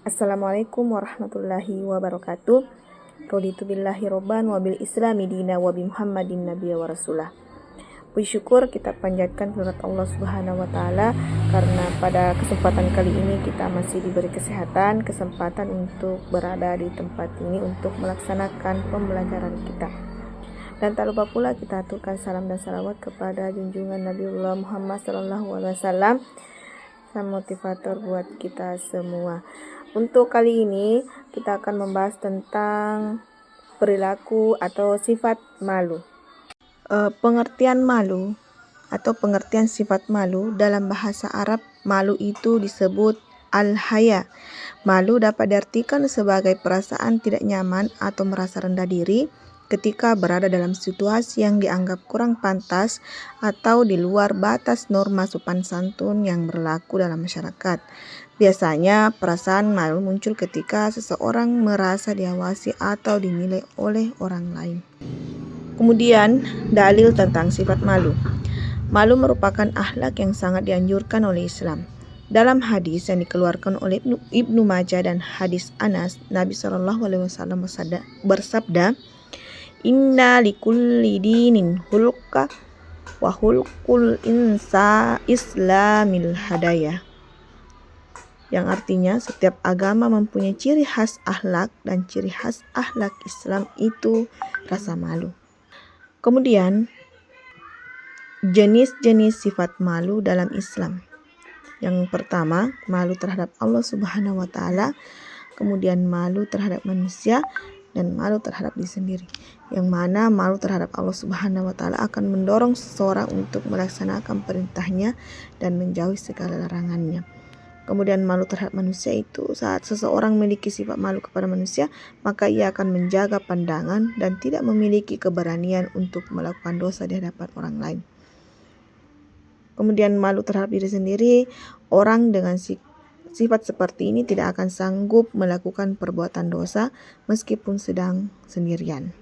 Assalamualaikum warahmatullahi wabarakatuh. Raditu billahi robban wa bil islami dina wa bi Muhammadin nabiyya wa rasulah. Puji syukur kita panjatkan kehadirat Allah Subhanahu wa taala karena pada kesempatan kali ini kita masih diberi kesempatan untuk berada di tempat ini untuk melaksanakan pembelajaran kita. Dan tak lupa pula kita aturkan salam dan salawat kepada junjungan Nabiullah Muhammad SAW, sang motivator buat kita semua. Untuk kali ini kita akan membahas tentang perilaku atau sifat malu. Pengertian malu atau pengertian sifat malu dalam bahasa Arab, malu itu disebut al-haya. Malu dapat diartikan sebagai perasaan tidak nyaman atau merasa rendah diri ketika berada dalam situasi yang dianggap kurang pantas atau di luar batas norma sopan santun yang berlaku dalam masyarakat. Biasanya perasaan malu muncul ketika seseorang merasa diawasi atau dinilai oleh orang lain. Kemudian, dalil tentang sifat malu. Malu merupakan akhlak yang sangat dianjurkan oleh Islam. Dalam hadis yang dikeluarkan oleh Ibnu Majah dan hadis Anas, Nabi SAW bersabda, "Inna likulli dinin hulqa wa hulqul islamil hadaya." Yang artinya setiap agama mempunyai ciri khas akhlak dan ciri khas akhlak Islam itu rasa malu. Kemudian jenis-jenis sifat malu dalam Islam. Yang pertama, malu terhadap Allah Subhanahu wa taala, kemudian malu terhadap manusia, dan malu terhadap diri sendiri. Yang mana malu terhadap Allah Subhanahu wa taala akan mendorong seseorang untuk melaksanakan perintahnya dan menjauhi segala larangannya. Kemudian malu terhadap manusia itu saat seseorang memiliki sifat malu kepada manusia, maka ia akan menjaga pandangan dan tidak memiliki keberanian untuk melakukan dosa di hadapan orang lain. Kemudian malu terhadap diri sendiri, orang dengan sifat seperti ini tidak akan sanggup melakukan perbuatan dosa meskipun sedang sendirian.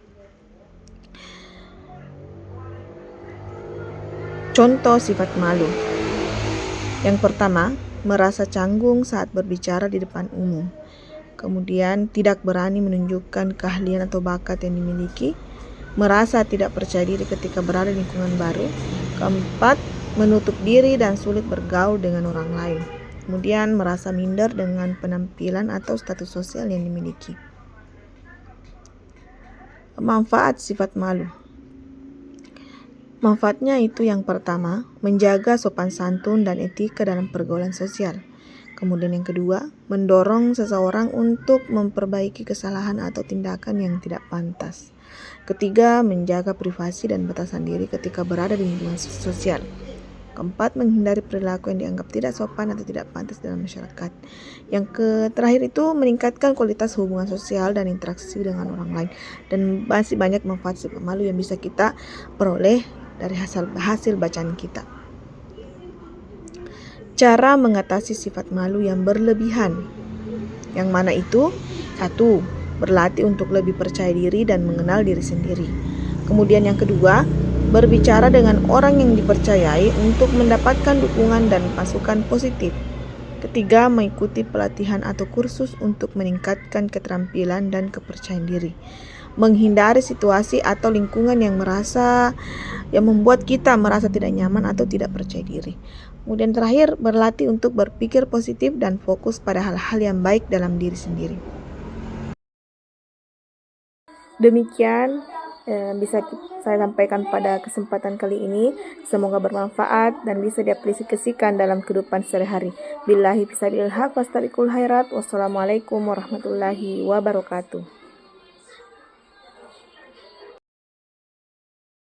Contoh sifat malu. Yang pertama, merasa canggung saat berbicara di depan umum. Kemudian tidak berani menunjukkan keahlian atau bakat yang dimiliki. Merasa tidak percaya diri ketika berada di lingkungan baru. Keempat, menutup diri dan sulit bergaul dengan orang lain. Kemudian merasa minder dengan penampilan atau status sosial yang dimiliki. Manfaat sifat malu. Manfaatnya itu yang pertama, menjaga sopan santun dan etika dalam pergaulan sosial. Kemudian yang kedua, mendorong seseorang untuk memperbaiki kesalahan atau tindakan yang tidak pantas. Ketiga, menjaga privasi dan batasan diri ketika berada di lingkungan sosial. Keempat, menghindari perilaku yang dianggap tidak sopan atau tidak pantas dalam masyarakat. Yang terakhir itu meningkatkan kualitas hubungan sosial dan interaksi dengan orang lain. Dan masih banyak manfaat sifat malu yang bisa kita peroleh dari hasil bacaan kita. Cara mengatasi sifat malu yang berlebihan. Yang mana itu? 1. Berlatih untuk lebih percaya diri dan mengenal diri sendiri. Kemudian yang kedua, berbicara dengan orang yang dipercayai untuk mendapatkan dukungan dan masukan positif. Ketiga, mengikuti pelatihan atau kursus untuk meningkatkan keterampilan dan kepercayaan diri. Menghindari situasi atau lingkungan yang membuat kita merasa tidak nyaman atau tidak percaya diri. Kemudian terakhir, berlatih untuk berpikir positif dan fokus pada hal-hal yang baik dalam diri sendiri. Demikian bisa saya sampaikan pada kesempatan kali ini. Semoga bermanfaat dan bisa diaplikasikan dalam kehidupan sehari-hari. Billahi fisabilil haq wastabiqul khairat. Wassalamualaikum warahmatullahi wabarakatuh.